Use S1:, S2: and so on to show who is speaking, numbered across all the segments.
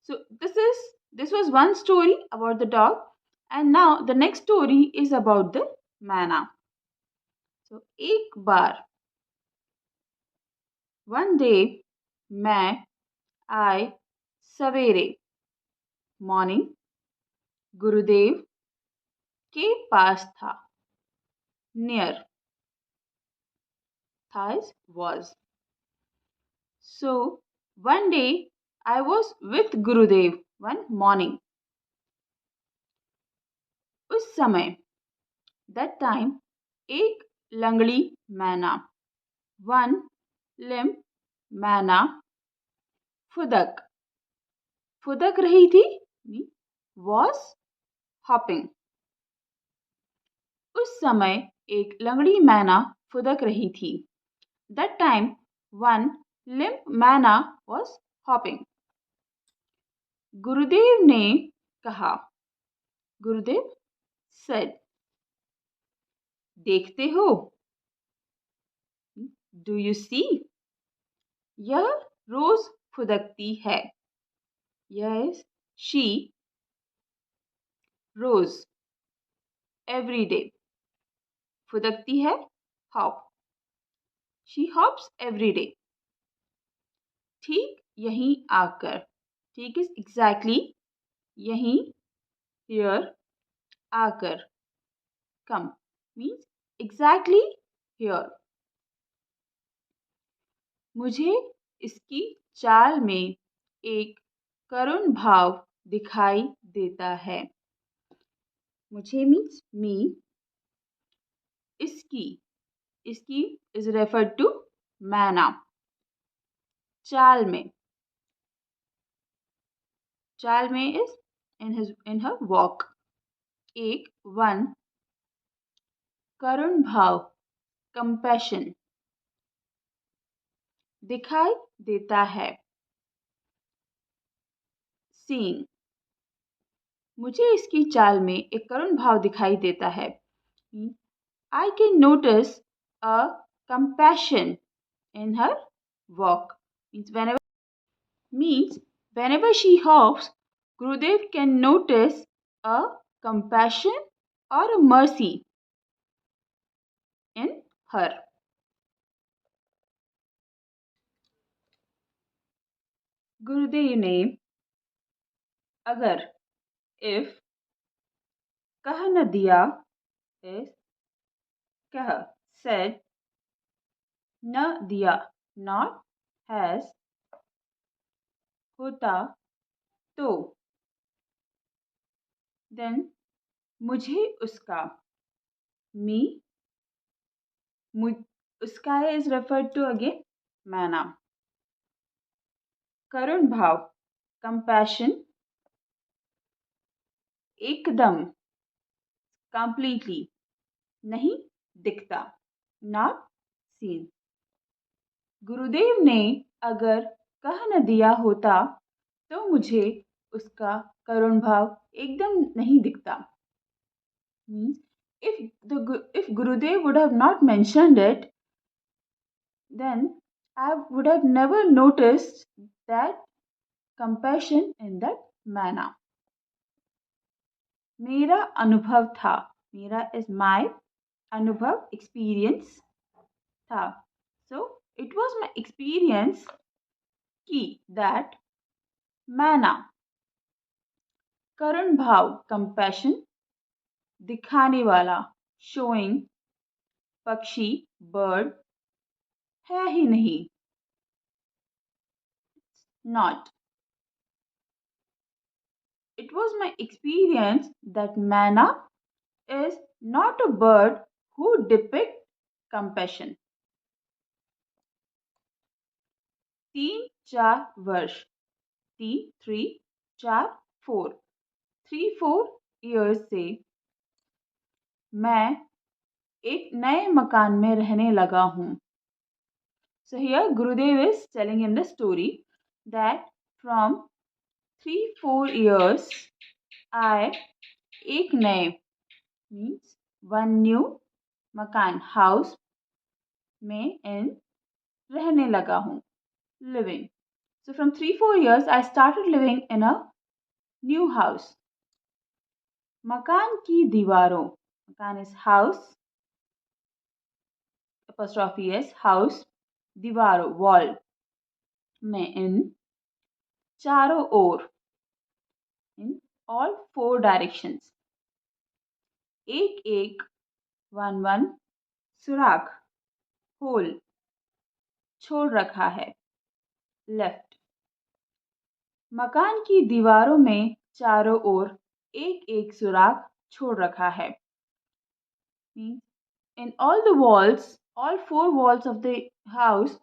S1: So this was one story about the dog, and now the next story is about the manna. So एक बार, one day, मैं आए सवेरे, morning, गुरुदेव के पास था, near था is was. So one day I was with Gurudev one morning. उस समय, that time, एक लंगड़ी मैना, one limb मैना, फुदक फुदक रही थी, was hopping. उस समय एक लंगड़ी मैना फुदक रही थी. That time one limp मैना was hopping. गुरुदेव ने कहा, गुरुदेव said, देखते हो, do you see, यह रोज फुदकती है. यह is she, rose, every day. फुदकती है, hop. She hops every day. ठीक यहीं आकर, ठीक is exactly, यहीं, here, आकर, come means exactly here. मुझे इसकी चाल में एक करुण भाव दिखाई देता है. मुझे means me, इसकी is referred to मैना, चाल में is in her walk. एक one, करुण भाव compassion, दिखाई देता है, seeing, मुझे इसकी चाल में एक करुण भाव दिखाई देता है. I can notice a compassion in her walk. Whenever she hops, Gurudev can notice a compassion or a mercy in her. गुरुदेव ने अगर, if, कह न दिया is कह, said, न दिया not, has, होता तो, then मुझे उसका, me, उसका is referred to again मैना, करुण भाव compassion, एकदम completely, नहीं दिखता not seen. गुरुदेव ने अगर कह न दिया होता तो मुझे उसका करुण भाव एकदम नहीं दिखता. If Gurudev would have not mentioned it, then I would have never noticed that compassion in that manner. मेरा अनुभव था, मेरा is my, अनुभव experience था. So it was my experience कि that मैना, करुण भाव compassion, दिखाने वाला showing, पक्षी bird, है ही नहीं, not. It was my experience that Maina is not a bird who depict compassion. 3-4 वर्ष, 3 4 4, 3-4 years से मैं एक नए मकान में रहने लगा हूँ. So here Gurudev is telling him the story that from 3-4 years I, एक नए means one new, मकान house में in, रहने लगा हूँ, living. So from 3-4 years, I started living in a new house. मकान की दीवारों, मकान is house, apostrophe s, house, दीवारों, wall, में in चारों ओर, in all 4 directions, एक एक, वन वन, सुराख, होल, छोड़ रखा है, लेफ्ट। मकान की दीवारों में चारों ओर एक एक सुराख छोड़ रखा है। Means in all the walls, all 4 walls of the house,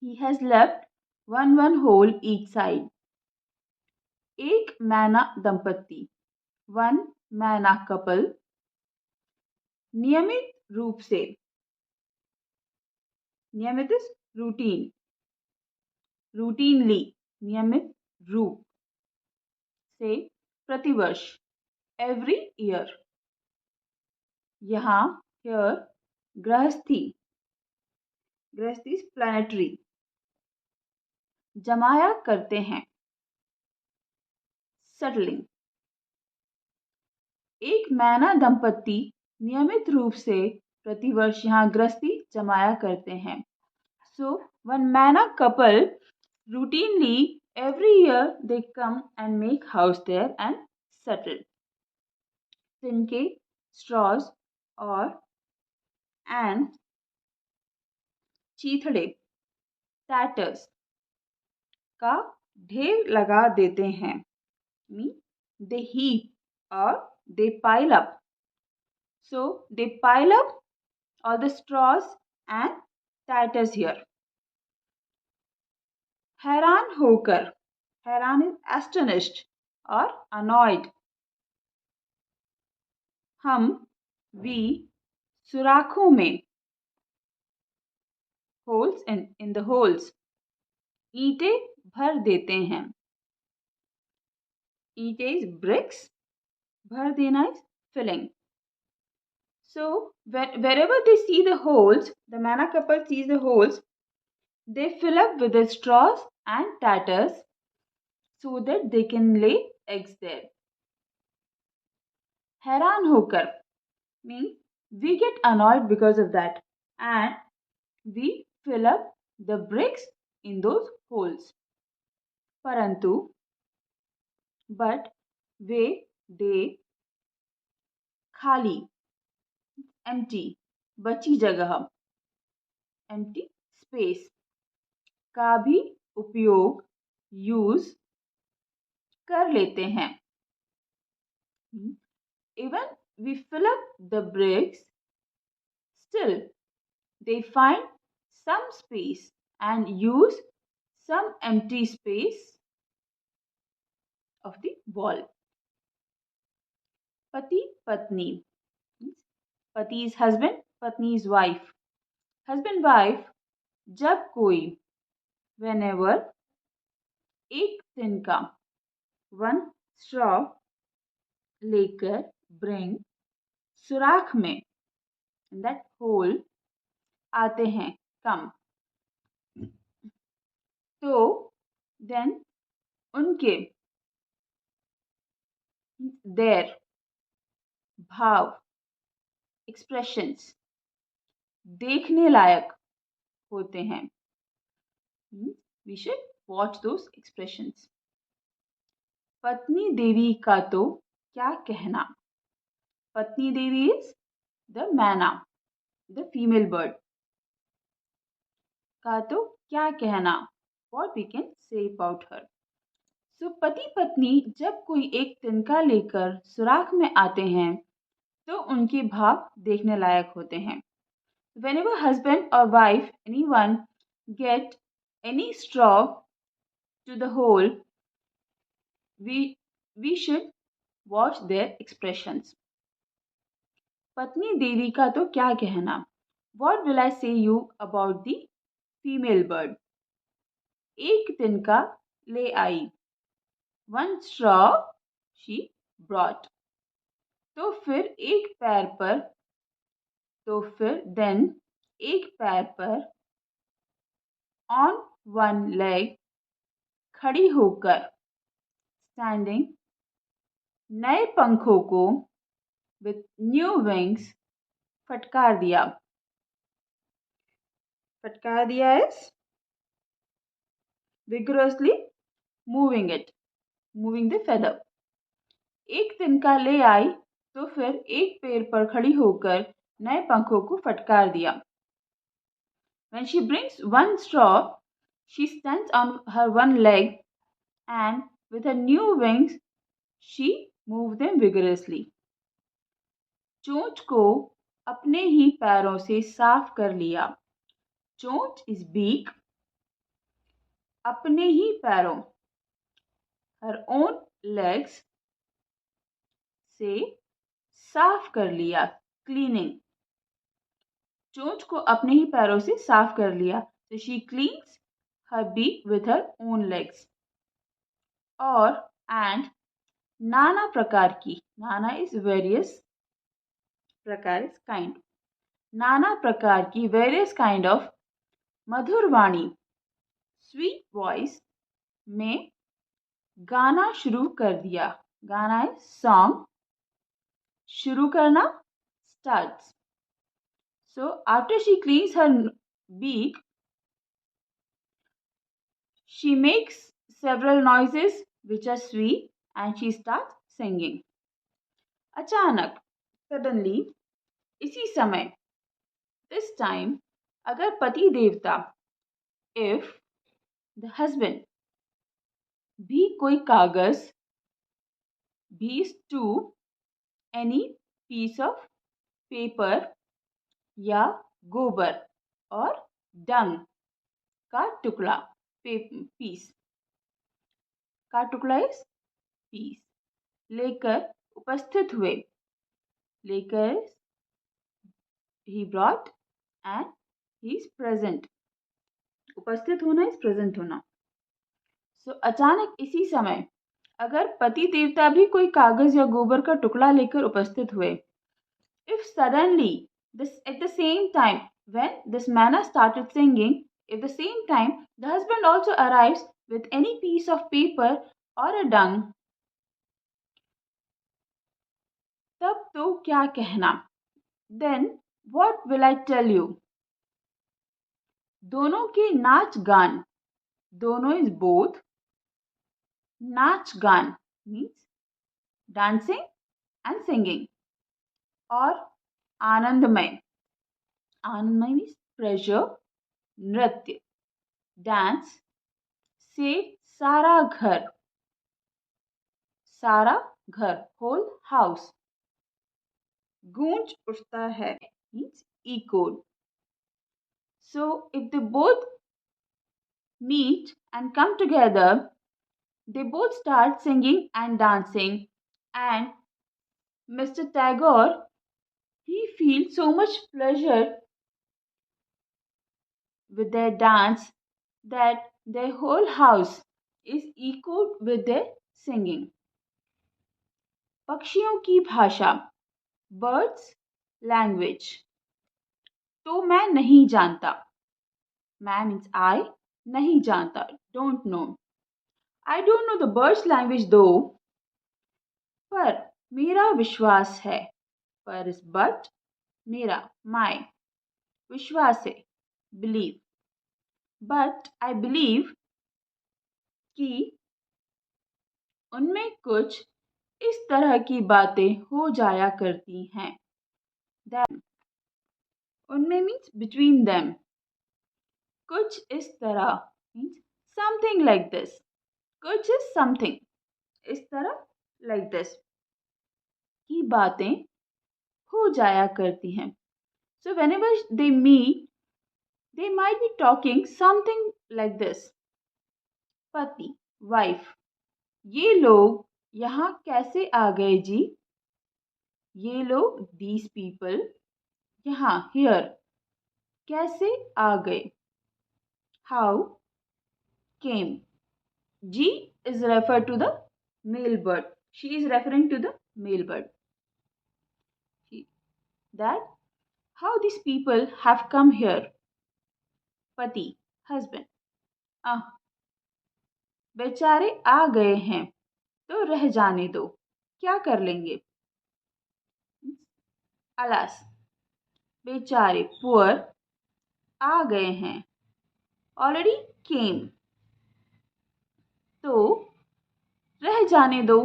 S1: he has left one hole each side. एक मैना दंपत्ति, वन मैना कपल, नियमित रूप से, नियमित is routine, routinely, नियमित रूप से, प्रतिवर्ष, every year, यहाँ, here, गृहस्थी, गृहस्थी is planetary, जमाया करते हैं, settling। एक मैना दंपत्ति नियमित रूप से प्रतिवर्ष यहाँ गृहस्थी जमाया करते हैं। So one Maina couple routinely every year they come and make house there and settle। तिनके, straws और and चीथड़े, tatters का ढेर लगा देते हैं। Mean they heap or they pile up। So they pile up all the straws and tatters here। हैरान होकर, हैरान is astonished or annoyed। हम, we, सुराखों में, holes in the holes, ईंटें भर देते हैं। ईंटें is bricks, भर देना is filling। So wherever they see the holes, the Maina couple sees the holes, they fill up with the straws and tatters so that they can lay eggs there। हैरान होकर means we get annoyed because of that and we fill up the bricks in those holes। परंतु, but, way, they, खाली, empty, बची जगह, empty space, का भी उपयोग, use, कर लेते हैं। Even we fill up the bricks, still they find some space and use some empty space of the wall। पति पत्नी, पति is husband, पत्नी is wife। husband wife, जब कोई, whenever, एक तिनका, one straw, लेकर, bring, सुराख में, in that hole, आते हैं, come। तो then उनके, their, भाव, expressions, देखने लायक होते हैं। We should watch those expressions। पत्नी देवी का तो क्या कहना। पत्नी देवी is the Maina, the female bird। का तो क्या कहना, what we can say about her। So पति पत्नी जब कोई एक तिनका लेकर सुराख में आते हैं तो उनके भाव देखने लायक होते हैं। Whenever husband or wife, anyone get any straw to the hole, we should watch their expressions। पत्नी देवी का तो क्या कहना, what will I say you about the female bird। एक तिनका ले आई, one straw she brought। तो फिर एक पैर पर, तो फिर then एक पैर पर, on one leg, खड़ी होकर स्टैंडिंग नए पंखों को विथ न्यू विंग्स फटकार दिया. फटकार दिया is vigorously moving the feather. एक तिनका ले आई तो फिर एक पैर पर खड़ी होकर नए पंखों को फटकार दिया. When she brings one straw, she stands on her one leg and with her new wings, she moves them vigorously. चोंच को अपने ही पैरों से साफ कर लिया. चोंच is beak. अपने ही पैरों her own legs से साफ कर लिया. Cleaning. चोंच को अपने ही पैरों से साफ कर लिया. So she cleans her beak with her own legs. और and नाना प्रकार की. नाना is various. प्रकार is kind. नाना प्रकार की various kind of Madhur Vani sweet voice में गाना शुरू कर दिया. गाना is song. शुरू करना starts. So after she cleans her beak, she makes several noises which are sweet and she starts singing. अचानक suddenly इसी समय this time अगर पति देवता if the husband भी कोई कागज भी to any piece of paper या गोबर और dung का टुकड़ा पीस का टुकड़ा is पीस लेकर उपस्थित हुए. लेकर he brought and he is present. उपस्थित होना is present होना. So अचानक इसी समय अगर पति देवता भी कोई कागज या गोबर का टुकड़ा लेकर उपस्थित हुए. If suddenly at the same time when this Maina started singing, at the same time the husband also arrives with any piece of paper or a dung, तब तो क्या कहना. Then what will I tell you? दोनों के नाच गान. दोनों is both. नाच गान means dancing and singing. और आनंदमय. आनंदमय means pleasure. नृत्य डांस से सारा घर. सारा घर whole house. गूंज उठता है means echoed. So if they both meet and come together, they both start singing and dancing, and Mr. Tagore, he feels so much pleasure with their dance that their whole house is echoed with their singing. पक्षियों की भाषा birds language. तो मैं नहीं जानता. मैं means I. नहीं जानता don't know. I don't know the birds language though. पर मेरा विश्वास है. पर is but. मेरा my. विश्वास है believe. But I believe कि उनमें कुछ इस तरह की बातें हो जाया करती हैं. That उनमें means between them. कुछ इस तरह means something like this. कुछ is something. इस तरह like this. की बातें हो जाया करती हैं. So whenever they meet, they might be talking something like this. पति wife. ये लोग यहाँ कैसे आ गए जी. ये लोग these people यहाँ here कैसे आ गए. How came. G is referred to the male bird. She is referring to the male bird. That how these people have come here. Pati husband. बेचारे आ गए हैं तो रह जाने दो, क्या कर लेंगे? अलास, बेचारे पुअर आ गए हैं, ऑलरेडी केम, तो रह जाने दो।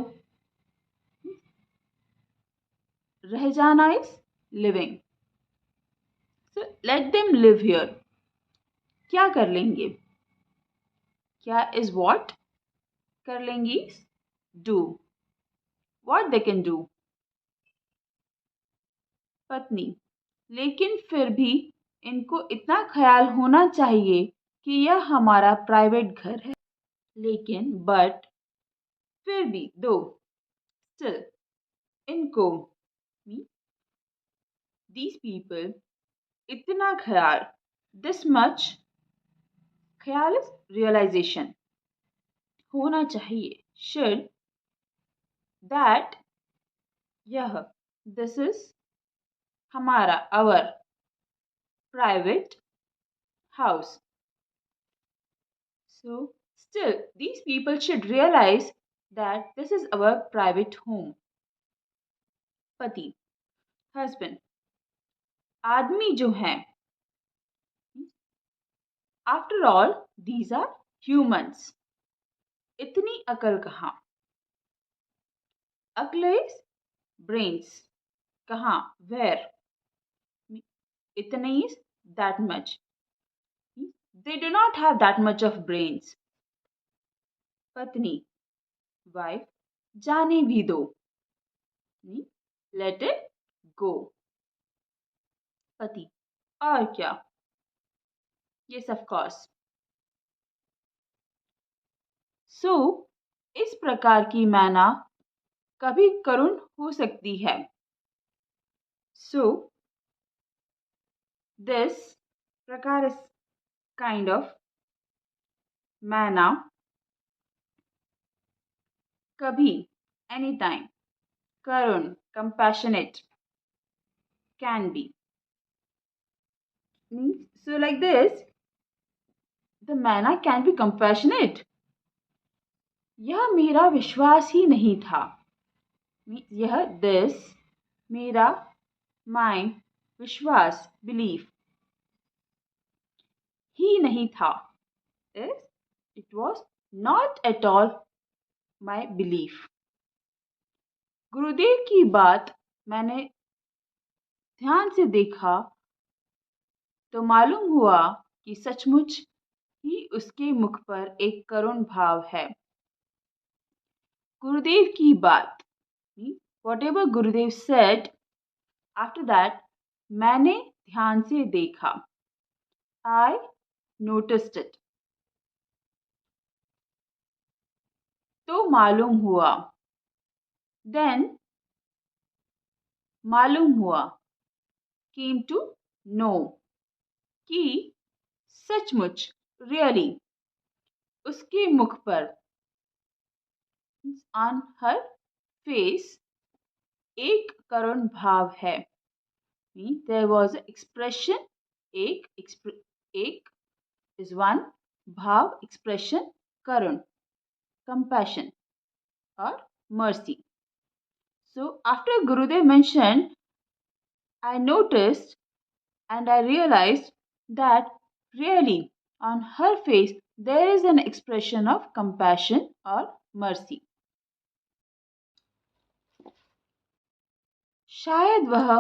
S1: रह जाना is living, so let them live here, क्या कर लेंगे? क्या इज वॉट, कर लेंगी do, what they can do. पत्नी, लेकिन फिर भी इनको इतना ख्याल होना चाहिए कि यह हमारा प्राइवेट घर है। लेकिन बट, फिर भी, दो, स्टिल, इनको, दीज पीपल, इतना ख्याल, दिस मच, ख्याल इज रियलाइजेशन, होना चाहिए, शुड, दैट, यह, दिस इज, हमारा, our, private house. So, still, these people should realize that this is our private home. पति, husband, आदमी जो हैं, after all, these are humans. इतनी अकल कहाँ? अकल is brains. कहाँ? Where? इतने is that much. They do not have that much of brains. पत्नी, wife, जाने भी दो. Let it go. पति, और क्या? Yes, of course. सो इस प्रकार की मैना कभी करुण हो सकती है. सो दिस प्रकार इज काइंड ऑफ मैना कभी, any time, Karun, compassionate, can be. So like this, the मैना can be compassionate. यह मेरा विश्वास ही नहीं था. यह दिस, मेरा, माइन, विश्वास, बिलीफ, ही नहीं था, is it was not at all my belief. गुरुदेव की बात मैंने ध्यान से देखा तो मालूम हुआ कि सचमुच ही उसके मुख पर एक करुण भाव है. गुरुदेव की बात, whatever Gurudev said, after that, मैंने ध्यान से देखा. I noticed it. तो मालूम हुआ. Then मालूम हुआ. Came to know. कि सचमुच, really, उसके मुख पर, on her face, एक करुण भाव है. There was an expression, एक is one, भाव, expression, Karun, compassion or mercy. So after Gurudev mentioned, I noticed and I realized that really on her face there is an expression of compassion or mercy. शायद वह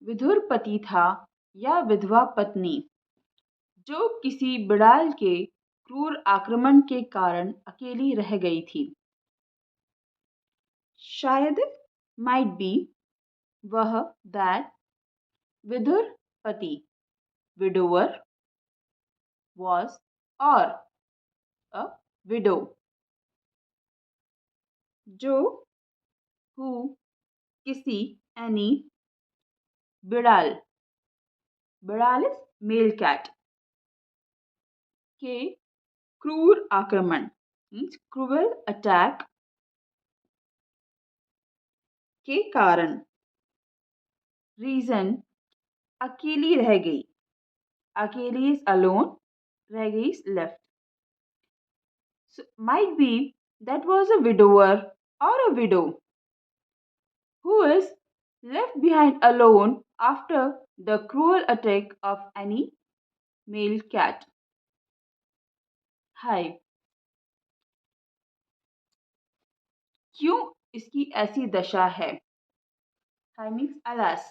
S1: विधुर पति था या विधवा पत्नी जो किसी बिड़ाल के क्रूर आक्रमण के कारण अकेली रह गई थी. शायद, might be, वह, that, विधुर पति, widower, was, or, a widow, जो, who, किसी, any, बिड़ाल, बिड़ाल is male cat, के क्रूर आक्रमण, means cruel attack, के कारण, रीजन, अकेली रह गई. अकेली is alone, रह गई is left. So might be that was a widower or a widow who is left behind alone after the cruel attack of any male cat. हाय, क्यों इसकी ऐसी दशा है? हाय मीन्स alas.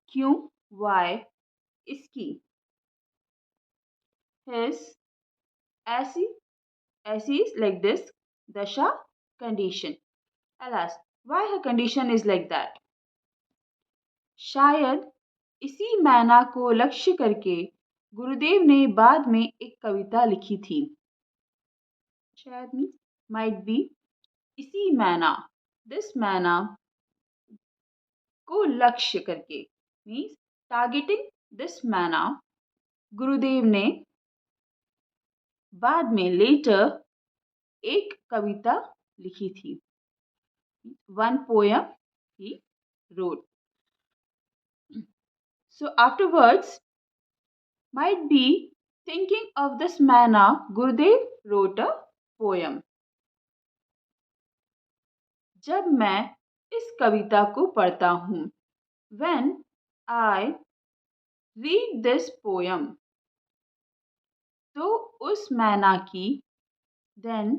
S1: क्यों? Why? इसकी. His. ऐसी. ऐसी is like this. Dasha. Condition. Alas. Why her condition is like that? शायद इसी मैना को लक्ष्य करके गुरुदेव ने बाद में एक कविता लिखी थी. शायद मीन्स माइट बी. इसी मैना. दिस मैना को लक्ष्य करके मीन्स टारगेटिंग दिस मैना गुरुदेव ने बाद में लेटर एक कविता लिखी थी. One poem he wrote. So afterwards, might be thinking of this manna, Gurudev wrote a poem. जब मैं इस कविता को पढ़ता हूँ, when I read this poem, तो उस मैना की, then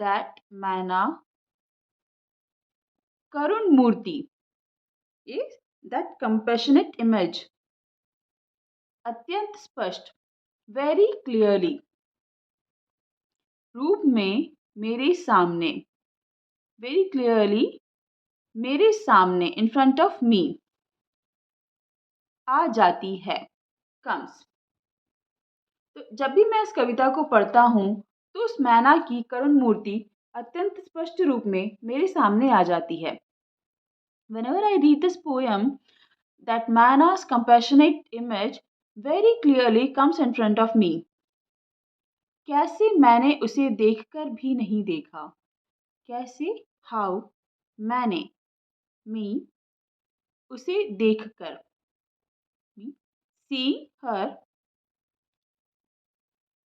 S1: that manna, Karun Murthy is that compassionate image, अत्यंत स्पष्ट, very clearly, रूप में मेरे सामने, very clearly, मेरे सामने, in front of me, आ जाती है, comes. तो जब भी मैं इस कविता को पढ़ता हूँ तो उस मैना की करुण मूर्ति अत्यंत स्पष्ट रूप में मेरे सामने आ जाती है. Whenever I read this poem, that manna's compassionate image very clearly comes in front of me. कैसे मैंने उसे देखकर भी नहीं देखा. कैसे? How? मैंने. Me. उसे देखकर. Me. See her.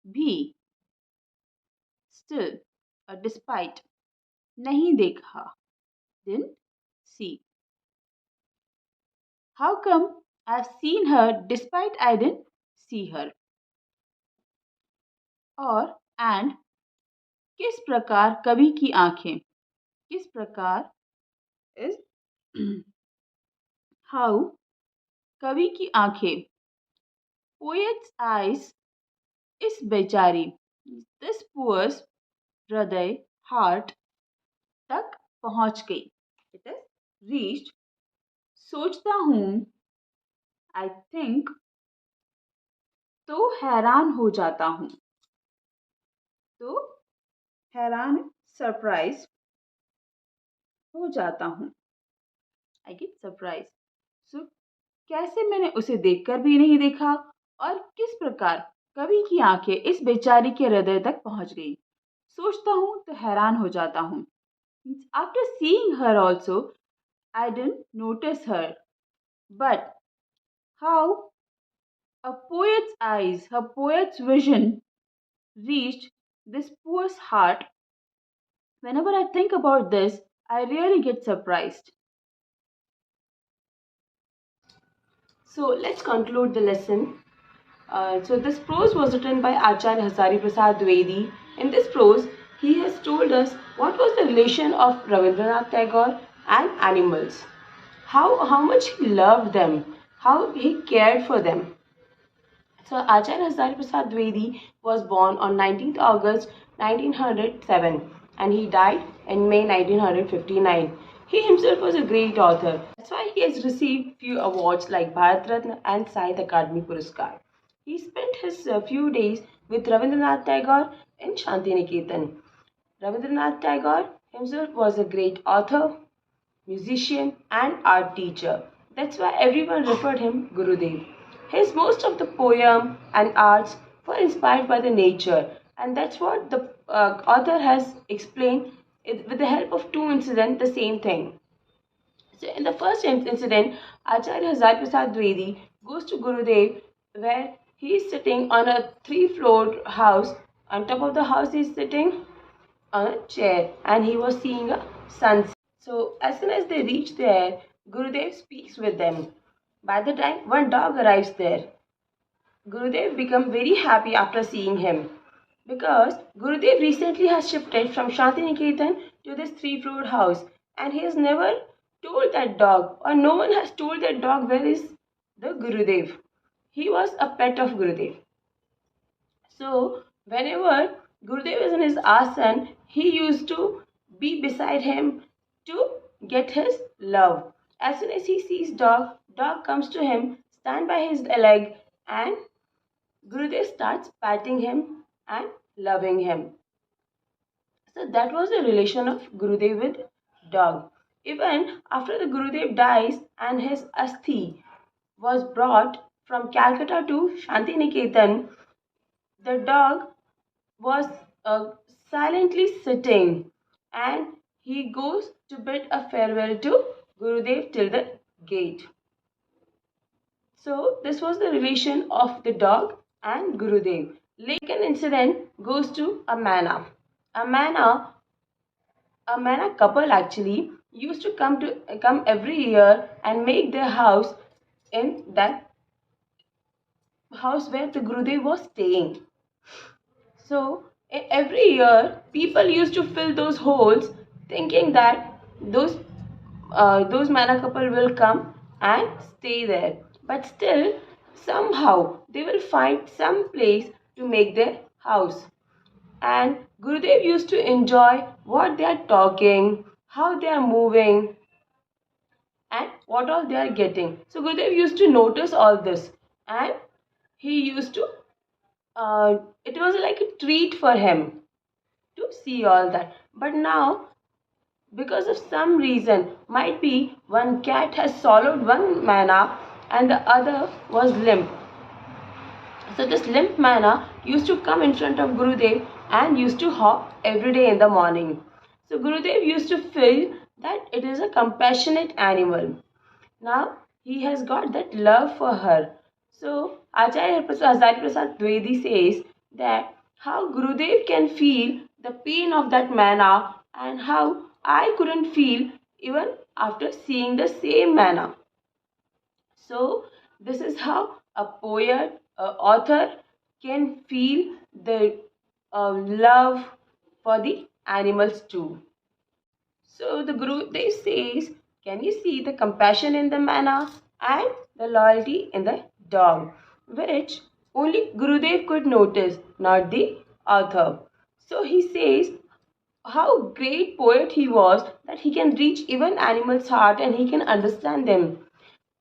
S1: भी. Still. Despite. नहीं देखा. Didn't see. How come I've seen her despite I didn't see her? और and किस प्रकार कवि की आंखें. किस प्रकार is how कवि की आंखें. Poet's eyes इस बेचारी. This poor's हृदय heart तक पहुंच गई. It is reached. सोचता हूँ I think तो हैरान हो जाता हूँ. तो हैरान सरप्राइज हो जाता हूँ. I get surprised. So कैसे मैंने उसे देखकर भी नहीं देखा और किस प्रकार कवि की आंखें इस बेचारी के हृदय तक पहुंच गई. सोचता हूँ तो हैरान हो जाता हूँ. After seeing her also, I didn't notice her. But how a poet's eyes, her poet's vision reached this poor's heart. Whenever I think about this, I really get surprised.
S2: So let's conclude the lesson. So this prose was written by Acharya Hasari Prasad Dwivedi. In this prose, he has told us what was the relation of Rabindranath Tagore and animals. How much he loved them, how he cared for them. So Acharya Hasari Prasad Dwivedi was born on 19th August 1907 and he died in May 1959. He himself was a great author. That's why he has received few awards like Bharat Ratna and Sahitya Akademi Puraskar. He spent his few days with Rabindranath Tagore in Shantiniketan. Rabindranath Tagore himself was a great author, musician and art teacher. That's why everyone referred him Gurudev. His most of the poem and arts were inspired by the nature, and that's what the author has explained with the help of two incidents, the same thing. So in the first incident, Acharya Hazar Prasad Dwivedi goes to Gurudev where he is sitting on a 3-floored house On top of the house, he's sitting on a chair and he was seeing a sunset. So, as soon as they reach there, Gurudev speaks with them. By the time one dog arrives there, Gurudev become very happy after seeing him because Gurudev recently has shifted from Shantiniketan to this three-floored house and he has never told that dog, or no one has told that dog where is the Gurudev. He was a pet of Gurudev. So whenever Gurudev is in his asan, he used to be beside him to get his love. As soon as he sees dog, dog comes to him, stand by his leg, and Gurudev starts patting him and loving him. So that was the relation of Gurudev with dog. Even after the Gurudev dies and his asthi was brought from Calcutta to Shantiniketan, the dog was silently sitting and he goes to bid a farewell to Gurudev till the gate. So this was the relation of the dog and Gurudev. Like an incident goes to a Maina. A Maina, a Maina couple actually used to come every year and make their house in that house where the Gurudev was staying. So every year, people used to fill those holes, thinking that those Mana couple will come and stay there. But still, somehow they will find some place to make their house. And Gurudev used to enjoy what they are talking, how they are moving, and what all they are getting. So Gurudev used to notice all this, and he used to. It was like a treat for him to see all that. But now, because of some reason, might be one cat has swallowed one mana and the other was limp. So this limp mana used to come in front of Gurudev and used to hop every day in the morning. So Gurudev used to feel that it is a compassionate animal. Now he has got that love for her. So Acharya Hazari Prasad Dwivedi says that how Gurudev can feel the pain of that manna and how I couldn't feel even after seeing the same manna. So this is how a poet, a author can feel the love for the animals too. So the Gurudev says, can you see the compassion in the manna and the loyalty in the dog, which only Gurudev could notice, not the author. So he says how great poet he was that he can reach even animals' heart and he can understand them.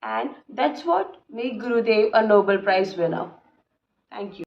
S2: And that's what made Gurudev a Nobel Prize winner. Thank you.